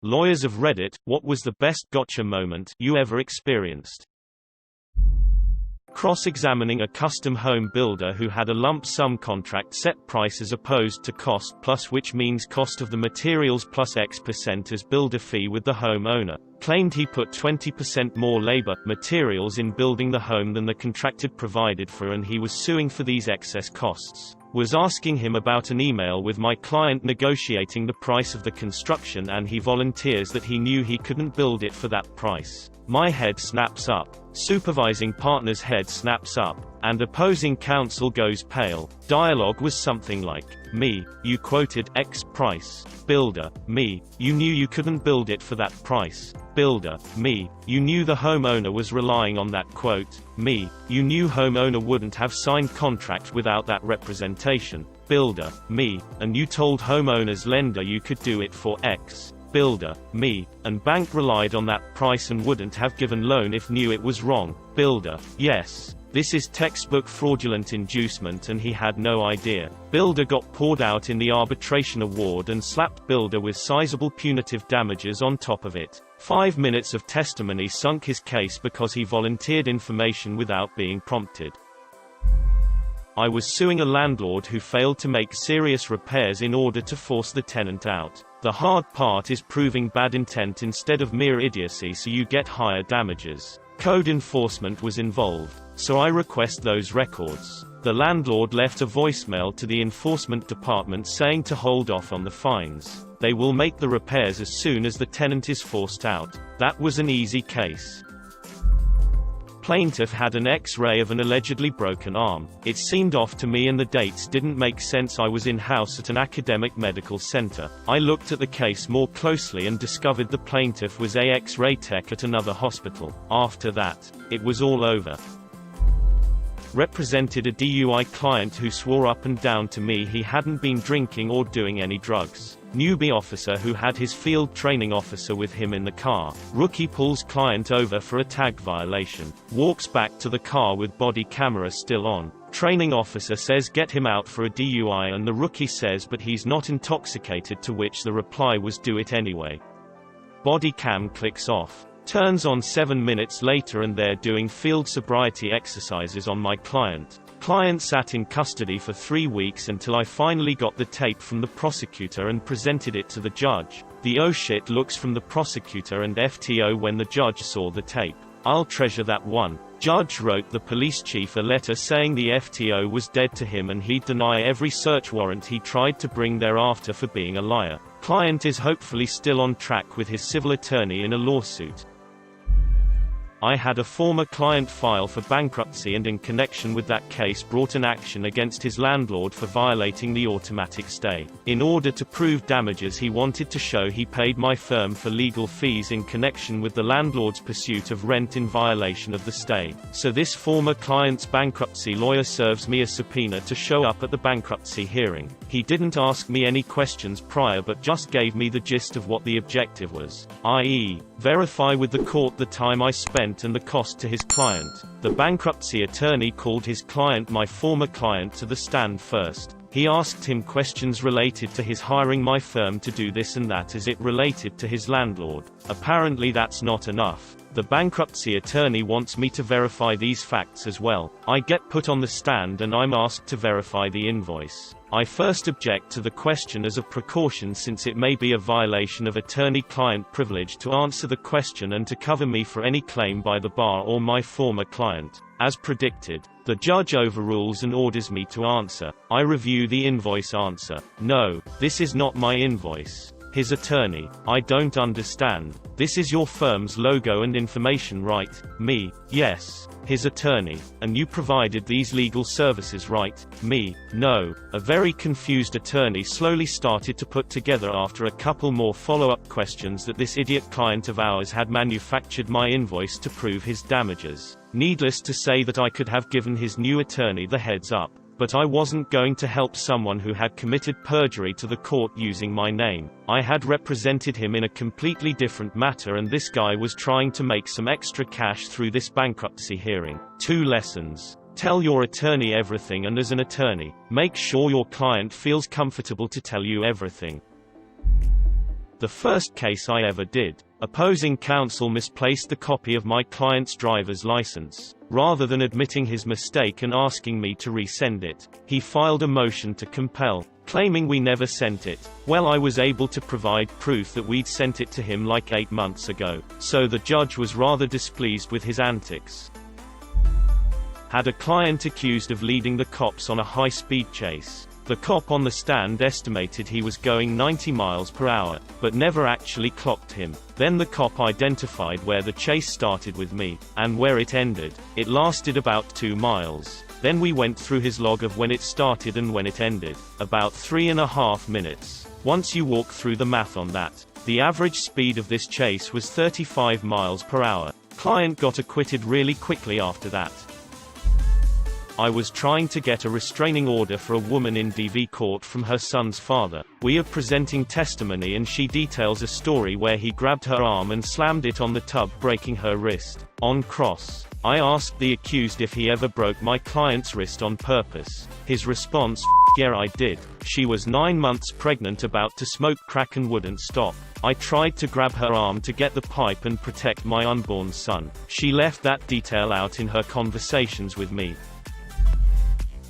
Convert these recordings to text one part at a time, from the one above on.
Lawyers of Reddit, what was the best gotcha moment you ever experienced? Cross-examining a custom home builder who had a lump sum contract set price as opposed to cost plus, which means cost of the materials plus X% as builder fee, with the homeowner claimed he put 20% more labor, materials in building the home than the contracted provided for, and he was suing for these excess costs. Was asking him about an email with my client negotiating the price of the construction, and he volunteers that he knew he couldn't build it for that price. My head snaps up. Supervising partner's head snaps up. And opposing counsel goes pale. Dialogue was something like, "Me, you quoted X price." Builder, "Me, you knew you couldn't build it for that price." Builder, "Me, you knew the homeowner was relying on that quote." Me, "You knew homeowner wouldn't have signed contract without that representation." Builder, "Me, and you told homeowner's lender you could do it for X." Builder, "Me, and bank relied on that price and wouldn't have given loan if knew it was wrong." Builder, "Yes. This is textbook fraudulent inducement and he had no idea." Builder got poured out in the arbitration award and slapped builder with sizable punitive damages on top of it. 5 minutes of testimony sunk his case because he volunteered information without being prompted. I was suing a landlord who failed to make serious repairs in order to force the tenant out. The hard part is proving bad intent instead of mere idiocy, so you get higher damages. Code enforcement was involved, so I request those records. The landlord left a voicemail to the enforcement department saying to hold off on the fines. They will make the repairs as soon as the tenant is forced out. That was an easy case. Plaintiff had an X-ray of an allegedly broken arm. It seemed off to me and the dates didn't make sense. I was in-house at an academic medical center. I looked at the case more closely and discovered the plaintiff was a X-ray tech at another hospital. After that, it was all over. Represented a DUI client who swore up and down to me he hadn't been drinking or doing any drugs. Newbie officer who had his field training officer with him in the car. Rookie pulls client over for a tag violation. Walks back to the car with body camera still on. Training officer says get him out for a DUI, and the rookie says but he's not intoxicated, to which the reply was do it anyway. Body cam clicks off. Turns on 7 minutes later and they're doing field sobriety exercises on my client. Client sat in custody for 3 weeks until I finally got the tape from the prosecutor and presented it to the judge. The oh shit looks from the prosecutor and FTO when the judge saw the tape. I'll treasure that one. Judge wrote the police chief a letter saying the FTO was dead to him and he'd deny every search warrant he tried to bring thereafter for being a liar. Client is hopefully still on track with his civil attorney in a lawsuit. I had a former client file for bankruptcy and in connection with that case brought an action against his landlord for violating the automatic stay. In order to prove damages, he wanted to show he paid my firm for legal fees in connection with the landlord's pursuit of rent in violation of the stay. So this former client's bankruptcy lawyer serves me a subpoena to show up at the bankruptcy hearing. He didn't ask me any questions prior but just gave me the gist of what the objective was, i.e., verify with the court the time I spent and the cost to his client. The bankruptcy attorney called his client, my former client, to the stand first. He asked him questions related to his hiring my firm to do this and that as it related to his landlord. Apparently that's not enough. The bankruptcy attorney wants me to verify these facts as well. I get put on the stand and I'm asked to verify the invoice. I first object to the question as a precaution since it may be a violation of attorney-client privilege to answer the question and to cover me for any claim by the bar or my former client. As predicted, the judge overrules and orders me to answer. I review the invoice answer. No, this is not my invoice. His attorney: I don't understand. This is your firm's logo and information, right? Me: yes. His attorney: and you provided these legal services, right? Me: no. A very confused attorney slowly started to put together after a couple more follow-up questions that this idiot client of ours had manufactured my invoice to prove his damages. Needless to say that I could have given his new attorney the heads up. But I wasn't going to help someone who had committed perjury to the court using my name. I had represented him in a completely different matter and this guy was trying to make some extra cash through this bankruptcy hearing. 2 lessons. Tell your attorney everything, and as an attorney, make sure your client feels comfortable to tell you everything. The first case I ever did. Opposing counsel misplaced the copy of my client's driver's license. Rather than admitting his mistake and asking me to resend it, he filed a motion to compel, claiming we never sent it. Well, I was able to provide proof that we'd sent it to him like 8 months ago, so the judge was rather displeased with his antics. Had a client accused of leading the cops on a high-speed chase. The cop on the stand estimated he was going 90 miles per hour, but never actually clocked him. Then the cop identified where the chase started with me, and where it ended. It lasted about 2 miles. Then we went through his log of when it started and when it ended. About 3.5 minutes. Once you walk through the math on that, the average speed of this chase was 35 miles per hour. Client got acquitted really quickly after that. I was trying to get a restraining order for a woman in DV court from her son's father. We are presenting testimony and she details a story where he grabbed her arm and slammed it on the tub, breaking her wrist. On cross, I asked the accused if he ever broke my client's wrist on purpose. His response, "Yeah, I did. She was 9 months pregnant, about to smoke crack and wouldn't stop. I tried to grab her arm to get the pipe and protect my unborn son." She left that detail out in her conversations with me.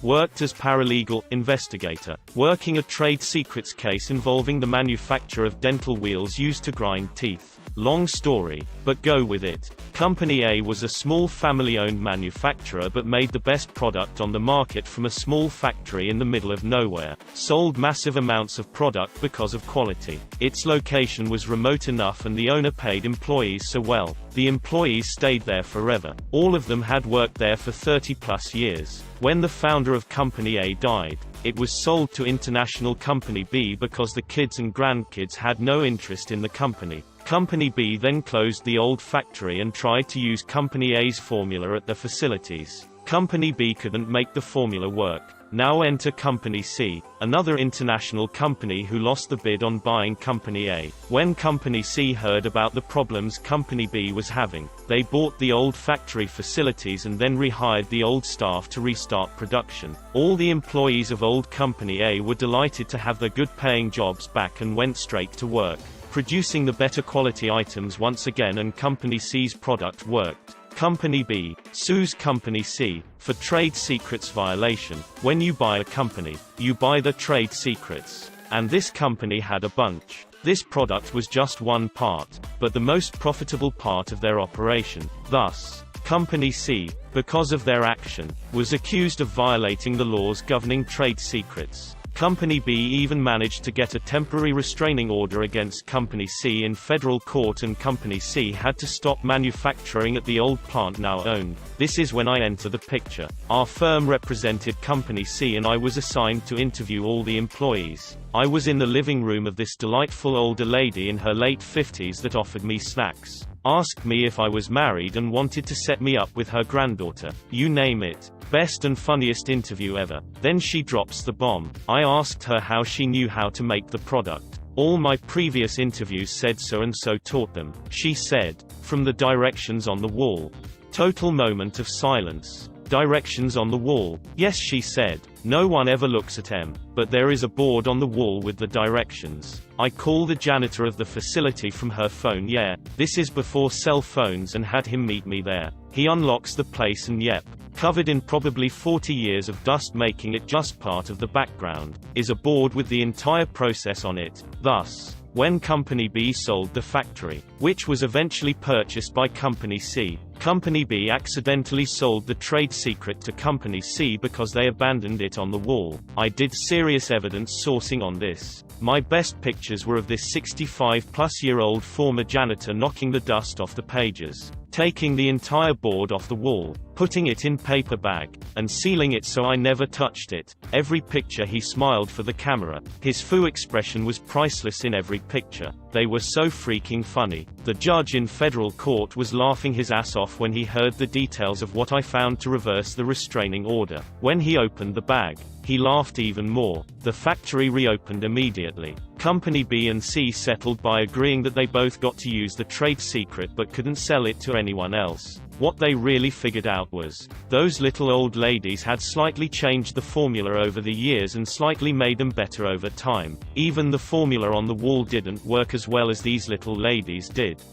Worked as paralegal, investigator, working a trade secrets case involving the manufacture of dental wheels used to grind teeth. Long story, but go with it. Company A was a small family-owned manufacturer but made the best product on the market from a small factory in the middle of nowhere. Sold massive amounts of product because of quality. Its location was remote enough and the owner paid employees so well. The employees stayed there forever. All of them had worked there for 30+ years. When the founder of Company A died, it was sold to International Company B because the kids and grandkids had no interest in the company. Company B then closed the old factory and tried to use Company A's formula at their facilities. Company B couldn't make the formula work. Now enter Company C, another international company who lost the bid on buying Company A. When Company C heard about the problems Company B was having, they bought the old factory facilities and then rehired the old staff to restart production. All the employees of old Company A were delighted to have their good-paying jobs back and went straight to work, producing the better quality items once again, and Company C's product worked. Company B sues Company C for trade secrets violation. When you buy a company, you buy the trade secrets. And this company had a bunch. This product was just one part, but the most profitable part of their operation. Thus, Company C, because of their action, was accused of violating the laws governing trade secrets. Company B even managed to get a temporary restraining order against Company C in federal court, and Company C had to stop manufacturing at the old plant now owned. This is when I enter the picture. Our firm represented Company C and I was assigned to interview all the employees. I was in the living room of this delightful older lady in her late 50s that offered me snacks, asked me if I was married and wanted to set me up with her granddaughter. You name it. Best and funniest interview ever. Then she drops the bomb. I asked her how she knew how to make the product. All my previous interviews said so and so taught them. She said, from the directions on the wall. Total moment of silence. Directions on the wall. Yes, she said. No one ever looks at them, but there is a board on the wall with the directions. I call the janitor of the facility from her phone. Yeah, this is before cell phones, and had him meet me there. He unlocks the place and yep, covered in probably 40 years of dust, making it just part of the background, is a board with the entire process on it. Thus, when Company B sold the factory, which was eventually purchased by Company C, Company B accidentally sold the trade secret to Company C because they abandoned it on the wall. I did serious evidence sourcing on this. My best pictures were of this 65-plus-year-old former janitor knocking the dust off the pages, taking the entire board off the wall, putting it in paper bag, and sealing it so I never touched it. Every picture he smiled for the camera. His foo expression was priceless in every picture. They were so freaking funny. The judge in federal court was laughing his ass off when he heard the details of what I found to reverse the restraining order. When he opened the bag, he laughed even more. The factory reopened immediately. Company B and C settled by agreeing that they both got to use the trade secret but couldn't sell it to anyone else. what they really figured out was, those little old ladies had slightly changed the formula over the years and slightly made them better over time. Even the formula on the wall didn't work as well as these little ladies did.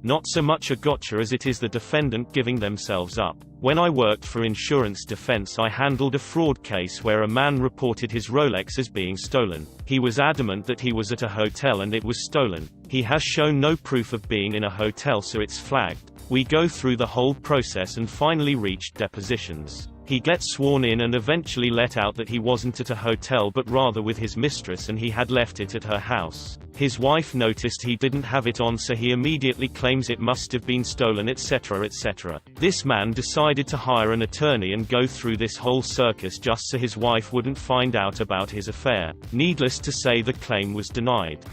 Not so much a gotcha as it is the defendant giving themselves up. When I worked for insurance defense, I handled a fraud case where a man reported his Rolex as being stolen. He was adamant that he was at a hotel and it was stolen. He has shown no proof of being in a hotel, so it's flagged. We go through the whole process and finally reached depositions. He gets sworn in and eventually let out that he wasn't at a hotel but rather with his mistress and he had left it at her house. His wife noticed he didn't have it on, so he immediately claims it must have been stolen, etc., etc. This man decided to hire an attorney and go through this whole circus just so his wife wouldn't find out about his affair. Needless to say, the claim was denied.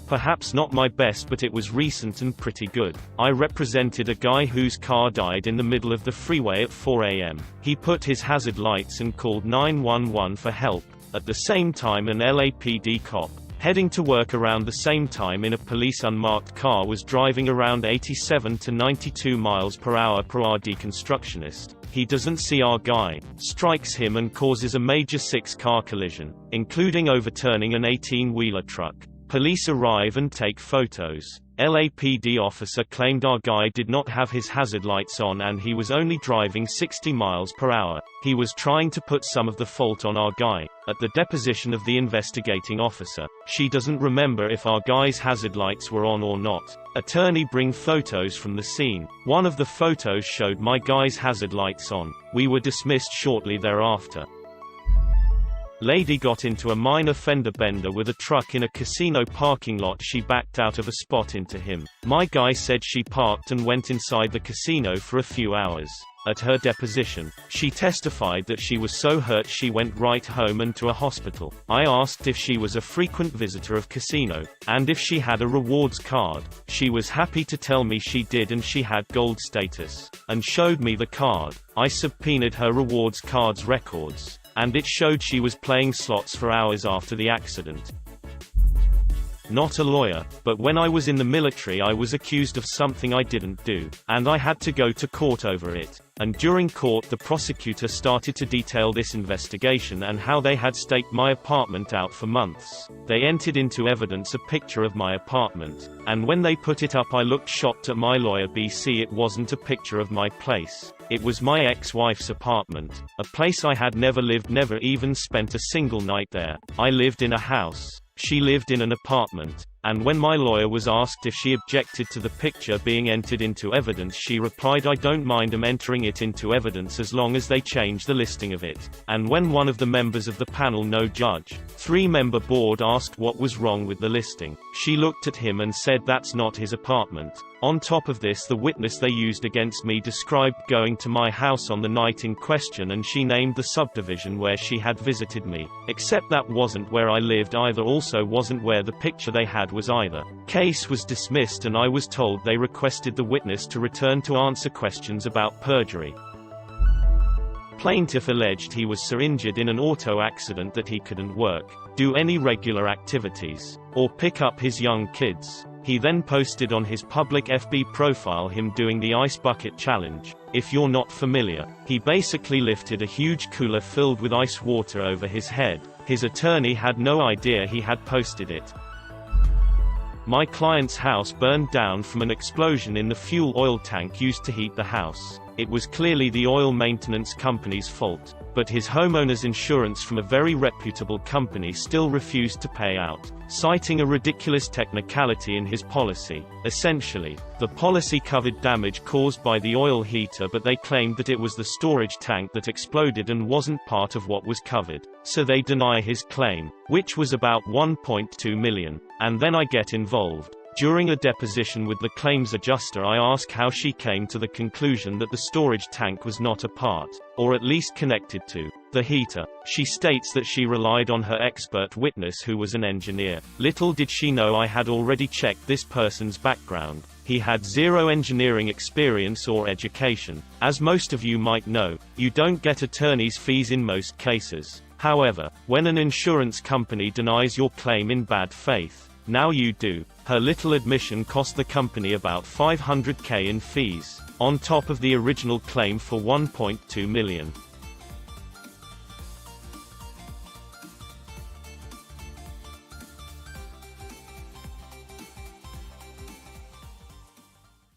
Perhaps not my best, but it was recent and pretty good. I represented a guy whose car died in the middle of the freeway at 4 a.m. He put his hazard lights and called 911 for help. At the same time, an LAPD cop, heading to work around the same time in a police unmarked car, was driving around 87 to 92 miles per hour per our deconstructionist. He doesn't see our guy, strikes him and causes a major 6-car collision, including overturning an 18-wheeler truck. Police arrive and take photos. LAPD officer claimed our guy did not have his hazard lights on and he was only driving 60 miles per hour. He was trying to put some of the fault on our guy. At the deposition of the investigating officer, she doesn't remember if our guy's hazard lights were on or not. Attorney bring photos from the scene. One of the photos showed my guy's hazard lights on. We were dismissed shortly thereafter. Lady got into a minor fender bender with a truck in a casino parking lot. She backed out of a spot into him. My guy said she parked and went inside the casino for a few hours. At her deposition, she testified that she was so hurt she went right home and to a hospital. I asked if she was a frequent visitor of casino, and if she had a rewards card. She was happy to tell me she did and she had gold status, and showed me the card. I subpoenaed her rewards card's records, and it showed she was playing slots for hours after the accident. Not a lawyer, but when I was in the military I was accused of something I didn't do, and I had to go to court over it. And during court the prosecutor started to detail this investigation and how they had staked my apartment out for months. They entered into evidence a picture of my apartment, and when they put it up I looked shocked at my lawyer. BC, it wasn't a picture of my place. It was my ex-wife's apartment, a place I had never lived, never even spent a single night there. I lived in a house. She lived in an apartment, and when my lawyer was asked if she objected to the picture being entered into evidence, she replied, "I don't mind them entering it into evidence as long as they change the listing of it." And when one of the members of the panel, no judge, 3-member board, asked what was wrong with the listing, she looked at him and said that's not his apartment. On top of this, the witness they used against me described going to my house on the night in question, and she named the subdivision where she had visited me. Except that wasn't where I lived either, also wasn't where the picture they had was either. Case was dismissed and I was told they requested the witness to return to answer questions about perjury. Plaintiff alleged he was so injured in an auto accident that he couldn't work, do any regular activities, or pick up his young kids. He then posted on his public FB profile him doing the ice bucket challenge. If you're not familiar, he basically lifted a huge cooler filled with ice water over his head. His attorney had no idea he had posted it. My client's house burned down from an explosion in the fuel oil tank used to heat the house. It was clearly the oil maintenance company's fault, but his homeowner's insurance from a very reputable company still refused to pay out, citing a ridiculous technicality in his policy. Essentially, the policy covered damage caused by the oil heater, but they claimed that it was the storage tank that exploded and wasn't part of what was covered. So they deny his claim, which was about $1.2 million. And then I get involved. During a deposition with the claims adjuster, I ask how she came to the conclusion that the storage tank was not a part, or at least connected to, the heater. She states that she relied on her expert witness who was an engineer. Little did she know I had already checked this person's background. He had zero engineering experience or education. As most of you might know, you don't get attorney's fees in most cases. However, when an insurance company denies your claim in bad faith, Now you do. Her little admission cost the company about $500K in fees, on top of the original claim for $1.2 million.